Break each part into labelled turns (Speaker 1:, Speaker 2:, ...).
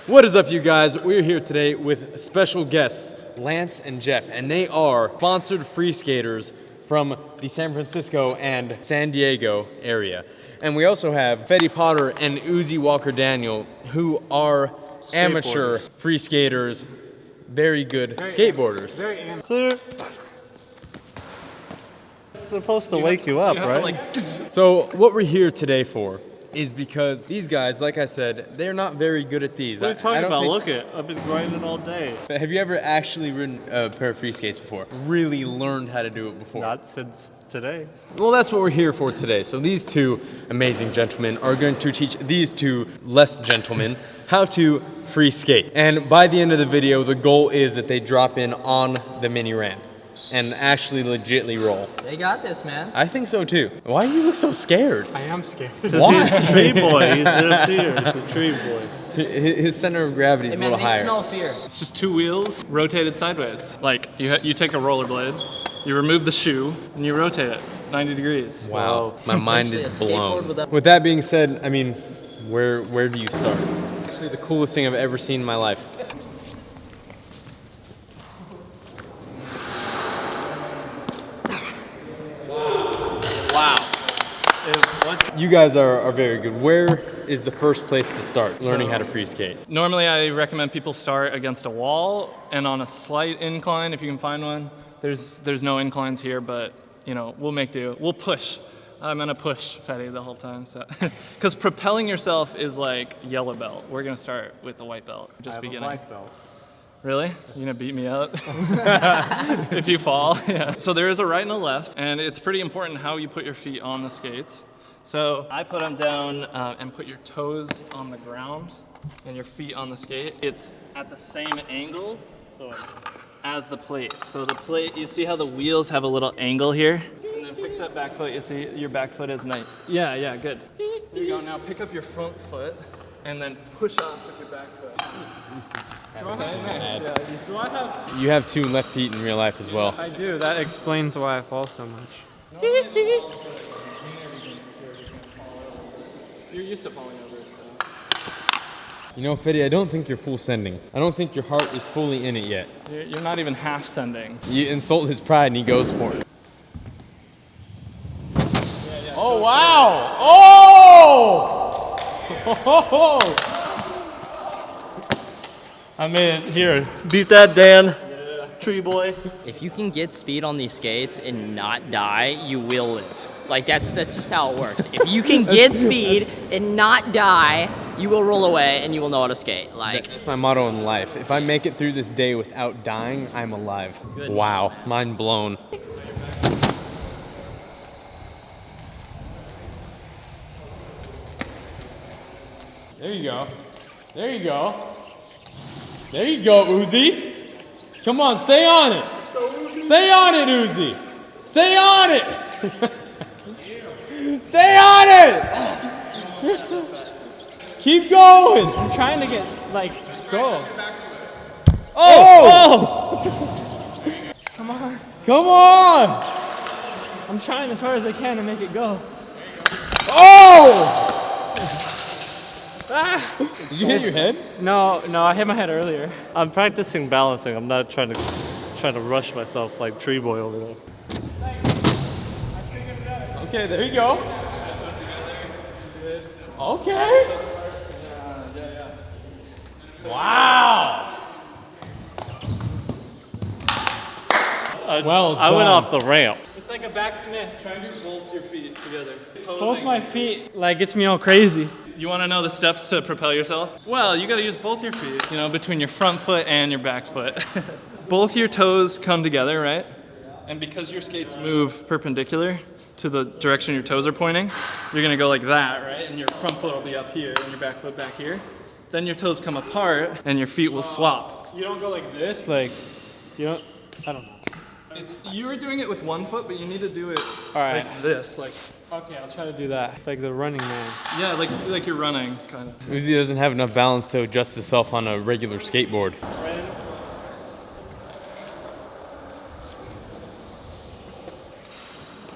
Speaker 1: What is up, you guys? We're here today with special guests, Lance and Jeff, and they are sponsored free skaters from the San Francisco and San Diego area. And we also have Fetty Potter and Uzi Walker Daniel, who are amateur free skaters, very good skateboarders.
Speaker 2: Clear. It's supposed to wake you up, right?
Speaker 1: So what we're here today for is because these guys, like I said, they're not very good at these.
Speaker 2: What are you talking about? Look at, I've been grinding all day.
Speaker 1: Have you ever actually ridden a pair of free skates before? Really learned how to do it before?
Speaker 2: Not since today.
Speaker 1: Well, that's what we're here for today. So these two amazing gentlemen are going to teach these two less gentlemen how to free skate. And by the end of the video, the goal is that they drop in on the mini ramp and actually legitly roll.
Speaker 3: They got this, man.
Speaker 1: I think so too. Why do you look so scared?
Speaker 3: I am scared.
Speaker 1: Why?
Speaker 2: He's a tree boy. He's up here. He's a tree boy.
Speaker 1: His center of gravity is a little higher.
Speaker 3: They smell fear.
Speaker 4: It's just two wheels rotated sideways. Like you take a rollerblade, you remove the shoe, and you rotate it 90 degrees.
Speaker 1: Wow, my mind is
Speaker 3: Essentially a skateboard
Speaker 1: blown.
Speaker 3: with
Speaker 1: With that being said, I mean, where do you start? Actually, the coolest thing I've ever seen in my life.
Speaker 4: Wow.
Speaker 1: You guys are very good. Where is the first place to start learning how to free skate?
Speaker 4: Normally I recommend people start against a wall and on a slight incline if you can find one. There's no inclines here, but you know, we'll make do. We'll push. I'm gonna push Fetty the whole time, so. Because propelling yourself is like yellow belt. We're gonna start with the white belt, just beginning.
Speaker 2: I have a black belt.
Speaker 4: Really? You gonna beat me up? If you fall? Yeah. So there is a right and a left, and it's pretty important how you put your feet on the skates. So I put them down and put your toes on the ground and your feet on the skate. It's at the same angle as the plate. So the plate, you see how the wheels have a little angle here? And then fix that back foot. You see your back foot is nice. Yeah, good. There you go. Now pick up your front foot and then push off with your back foot. Okay, nice. Yeah. Do I have?
Speaker 1: You have two left feet in real life as well.
Speaker 5: I do. That explains why I fall so much.
Speaker 4: You're used to falling over, so.
Speaker 1: You know, Fetty, I don't think you're full sending. I don't think your heart is fully in it yet.
Speaker 4: You're not even half sending.
Speaker 1: You insult his pride and he goes for it. Oh, wow! Oh!
Speaker 2: I mean, here, beat that, Dan. Tree boy.
Speaker 3: If you can get speed on these skates and not die, you will live. Like that's just how it works. If you can get speed and not die, you will roll away and you will know how to skate. Like
Speaker 1: That's my motto in life. If I make it through this day without dying, I'm alive.
Speaker 3: Good.
Speaker 1: Wow, mind blown. There you go. There you go. There you go, Uzi. Come on, stay on it. Stay on it, Uzi. Stay on it. Stay on it. Keep going.
Speaker 5: I'm trying to get, go.
Speaker 1: Oh!
Speaker 5: Come on.
Speaker 1: Come on.
Speaker 5: I'm trying as hard as I can to make it go.
Speaker 1: Oh!
Speaker 5: Ah!
Speaker 1: Did you hit your head?
Speaker 5: No, I hit my head earlier.
Speaker 2: I'm practicing balancing. I'm not trying to rush myself like tree boy over there.
Speaker 1: Okay, there you go. Okay. Wow. Well
Speaker 2: I went
Speaker 1: done.
Speaker 2: off the ramp.
Speaker 5: It's like a backsmith.
Speaker 4: Try and do both your feet together.
Speaker 5: Both my feet, gets me all crazy.
Speaker 4: You want to know the steps to propel yourself? Well, you got to use both your feet, you know, between your front foot and your back foot. Both your toes come together, right? And because your skates move perpendicular to the direction your toes are pointing, you're going to go like that, right? And your front foot will be up here and your back foot back here. Then your toes come apart and your feet will swap.
Speaker 5: You don't go like this, you don't, I don't know.
Speaker 4: You were doing it with one foot, but you need to do it
Speaker 5: All right.
Speaker 4: like this,
Speaker 5: Okay, I'll try to do that. Like the running man.
Speaker 4: yeah, like you're running, kind of.
Speaker 1: Uzi doesn't have enough balance to adjust himself on a regular skateboard.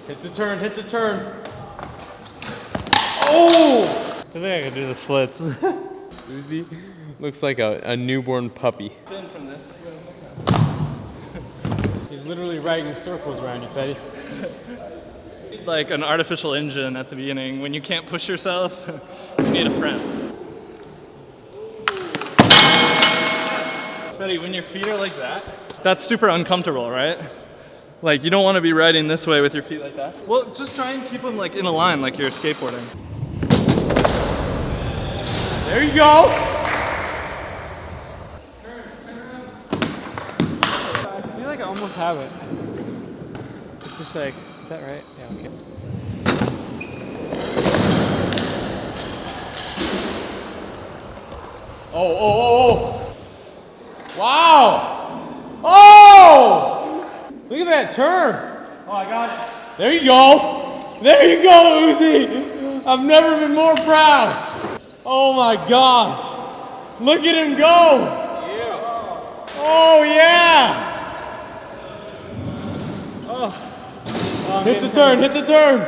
Speaker 1: Hit the turn, hit the turn. Oh!
Speaker 2: I think I can do the splits.
Speaker 1: Uzi looks like a newborn puppy.
Speaker 4: Spin from this.
Speaker 5: He's literally writing circles around you, Fetty.
Speaker 4: Like an artificial engine at the beginning. When you can't push yourself, you need a friend. Fetty, when your feet are like that, that's super uncomfortable, right? Like you don't want to be riding this way with your feet like that. Well, just try and keep them like in a line like you're skateboarding.
Speaker 1: There you go.
Speaker 5: I feel like I almost have it. It's just like, is that right? Yeah, okay.
Speaker 1: Oh. Wow. Oh! Look at that turn.
Speaker 5: Oh, I got it.
Speaker 1: There you go. There you go, Uzi. I've never been more proud. Oh my gosh. Look at him go. Yeah. Oh yeah.
Speaker 5: Oh,
Speaker 1: Hit the turn, hit the turn.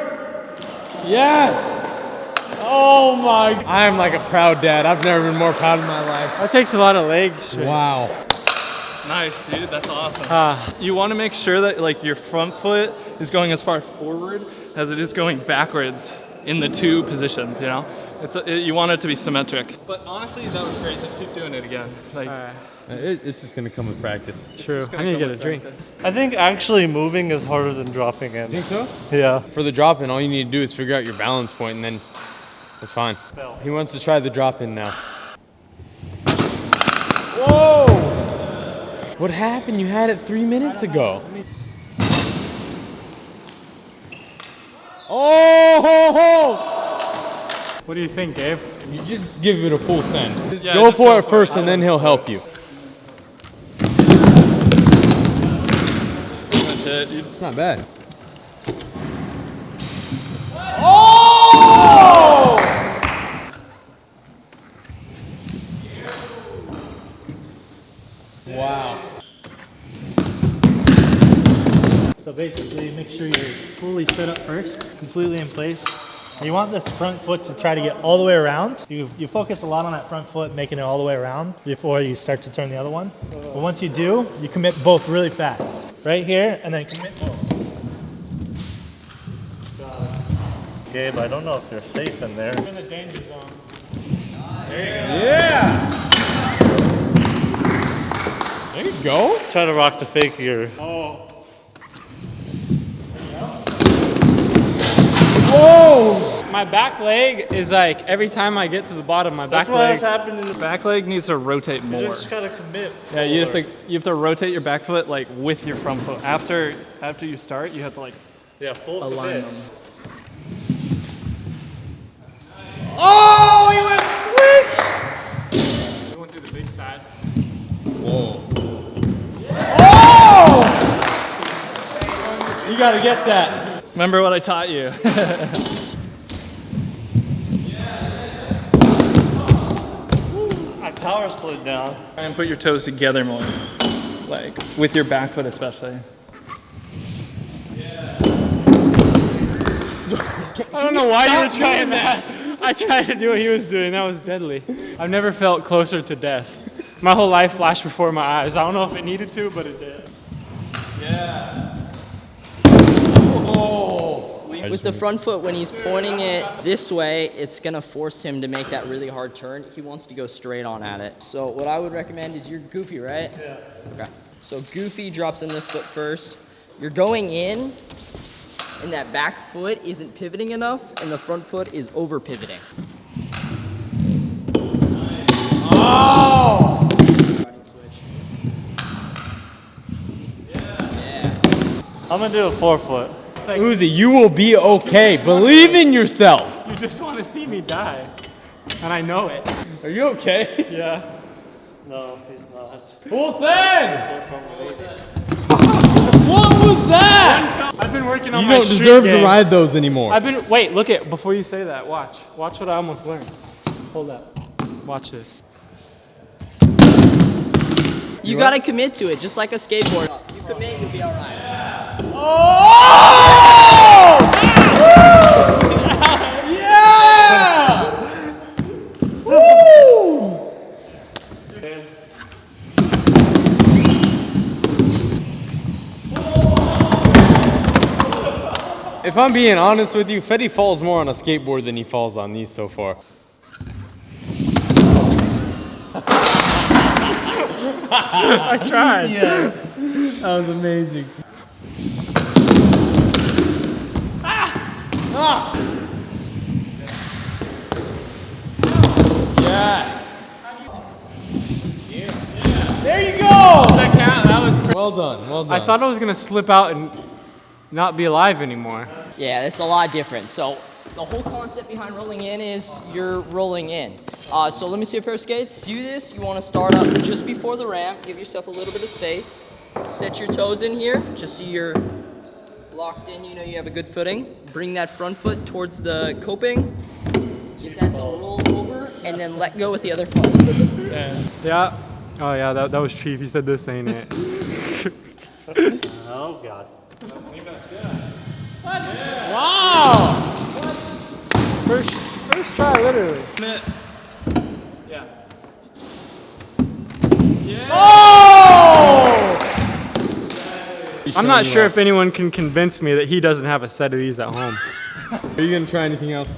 Speaker 1: Yes. Oh my. I am like a proud dad. I've never been more proud in my life.
Speaker 5: that takes a lot of leg strength.
Speaker 1: Wow.
Speaker 4: Nice, dude. That's awesome. You want to make sure that like your front foot is going as far forward as it is going backwards in the two positions. You know, you want it to be symmetric. But honestly, that was great. Just keep doing it again. Like,
Speaker 1: It's just gonna come with practice.
Speaker 5: True. I need to get a drink.
Speaker 2: I think actually moving is harder than dropping in.
Speaker 1: Think so?
Speaker 2: Yeah.
Speaker 1: For the drop in, all you need to do is figure out your balance point, and then it's fine. He wants to try the drop in now. Whoa! What happened? You had it 3 minutes ago. Oh!
Speaker 5: What do you think, Gabe?
Speaker 1: You just give it a full send.
Speaker 4: Yeah,
Speaker 1: go
Speaker 4: just
Speaker 1: for
Speaker 4: go
Speaker 1: it
Speaker 4: for
Speaker 1: first,
Speaker 4: it.
Speaker 1: and then he'll help you.
Speaker 4: pretty much it, dude.
Speaker 1: It's not bad. Oh! Wow.
Speaker 6: So basically, make sure you're fully set up first, completely in place. And you want the front foot to try to get all the way around. You focus a lot on that front foot, making it all the way around before you start to turn the other one. But once you do, you commit both really fast. Right here, and then commit both.
Speaker 2: Gabe, I don't know if you're safe in there.
Speaker 5: You're in the danger zone.
Speaker 1: Yeah! There you go.
Speaker 2: Try to rock the fake here.
Speaker 5: Oh.
Speaker 1: Whoa!
Speaker 5: My back leg is like, every time I get to the bottom, my back
Speaker 2: That's what
Speaker 5: leg.
Speaker 2: happened in the
Speaker 4: Back leg needs to rotate
Speaker 2: You
Speaker 4: more.
Speaker 2: just gotta commit.
Speaker 4: Yeah, you have to rotate your back foot like with your front foot. After you start, you have to like
Speaker 2: Yeah, full
Speaker 4: align
Speaker 2: commit.
Speaker 4: them.
Speaker 1: Oh, he went switch!
Speaker 5: We went through the big side.
Speaker 1: Whoa. Oh! You gotta get that.
Speaker 4: Remember what I taught you.
Speaker 2: I power slid down.
Speaker 4: Try and put your toes together more, like with your back foot especially.
Speaker 5: I don't know why you were trying that. I tried to do what he was doing. That was deadly. I've never felt closer to death. My whole life flashed before my eyes. I don't know if it needed to, but it did.
Speaker 3: With the front foot, when he's pointing it this way, it's gonna force him to make that really hard turn. He wants to go straight on at it. So what I would recommend is you're goofy, right? Yeah. Okay. So goofy drops in this foot first. You're going in, and that back foot isn't pivoting enough, and the front foot is over pivoting.
Speaker 1: Oh!
Speaker 2: I'm gonna do a 4-foot.
Speaker 5: It's like,
Speaker 1: Uzi, you will be okay. Believe in yourself.
Speaker 5: you just want to see me die. And I know it.
Speaker 1: Are you okay?
Speaker 5: Yeah.
Speaker 2: No, he's not.
Speaker 1: Full send! What was that?
Speaker 5: I've been working on
Speaker 1: You
Speaker 5: my
Speaker 1: don't
Speaker 5: street
Speaker 1: deserve to
Speaker 5: game.
Speaker 1: ride those anymore.
Speaker 5: Wait, look it, before you say that, watch. Watch what I almost learned. Hold up. Watch this.
Speaker 3: You gotta commit to it, just like a skateboard. You commit, you'll be all right.
Speaker 1: Oh! Yeah! Woo!
Speaker 5: man.
Speaker 1: If I'm being honest with you, Fetty falls more on a skateboard than he falls on these so far.
Speaker 5: I tried. Yes. That was amazing.
Speaker 1: Yeah.
Speaker 5: There you go! Does that count? That was pretty.
Speaker 1: Well done, well done.
Speaker 5: I thought I was gonna slip out and not be alive anymore.
Speaker 3: Yeah, it's a lot different. So the whole concept behind rolling in is you're rolling in. So let me see a pair of skates. Do this, you want to start up just before the ramp, give yourself a little bit of space. Set your toes in here, just so you're locked in, you know you have a good footing. Bring that front foot towards the coping. Get that to roll over, and then let go with the other foot.
Speaker 5: Yeah. Oh yeah, that was Chief. He said this, ain't it?
Speaker 6: Oh God.
Speaker 5: Wow! First try, literally.
Speaker 4: Yeah.
Speaker 5: Oh! I'm not sure if anyone can convince me that he doesn't have a set of these at home.
Speaker 1: Are you gonna try anything else?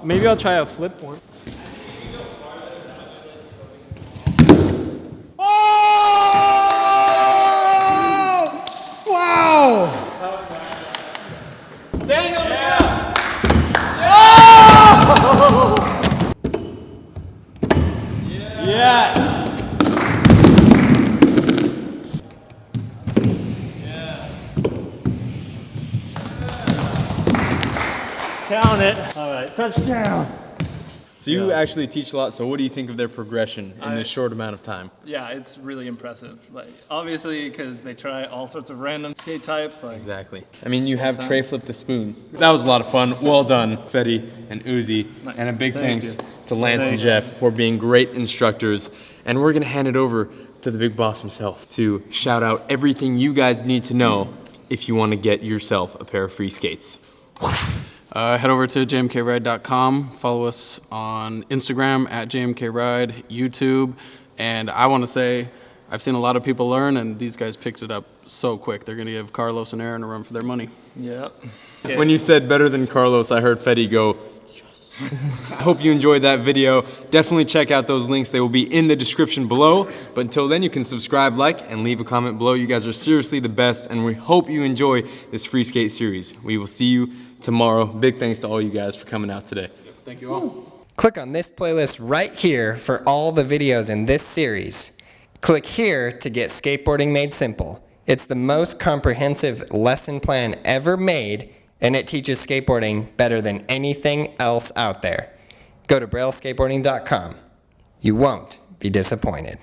Speaker 5: Maybe I'll try a flip one.
Speaker 1: Daniel, yeah.
Speaker 6: Count it. All right, touchdown.
Speaker 1: So you actually teach a lot, so what do you think of their progression in this short amount of time?
Speaker 4: Yeah, it's really impressive. Like, obviously, because they try all sorts of random skate types. Like,
Speaker 1: Exactly. I mean, you have tray flip the spoon. That was a lot of fun. Well done, Fetty and Uzi.
Speaker 4: Nice.
Speaker 1: And a big
Speaker 4: Thank
Speaker 1: thanks
Speaker 4: you.
Speaker 1: to Lance and Jeff for being great instructors. And we're gonna hand it over to the big boss himself to shout out everything you guys need to know if you want to get yourself a pair of free skates.
Speaker 7: Head over to jmkride.com, follow us on Instagram at jmkride, YouTube, and I want to say I've seen a lot of people learn, and these guys picked it up so quick. They're going to give Carlos and Aaron a run for their money.
Speaker 4: yeah.
Speaker 1: When you said better than Carlos, I heard Fetty go, yes. I hope you enjoyed that video. Definitely check out those links. They will be in the description below. But until then, you can subscribe, like, and leave a comment below. You guys are seriously the best, and we hope you enjoy this free skate series. We will see you tomorrow. Big thanks to all you guys for coming out today.
Speaker 7: Thank you all.
Speaker 8: Click on this playlist right here for all the videos in this series. Click here to get skateboarding made simple. It's the most comprehensive lesson plan ever made, and it teaches skateboarding better than anything else out there. Go to brailleskateboarding.com. You won't be disappointed.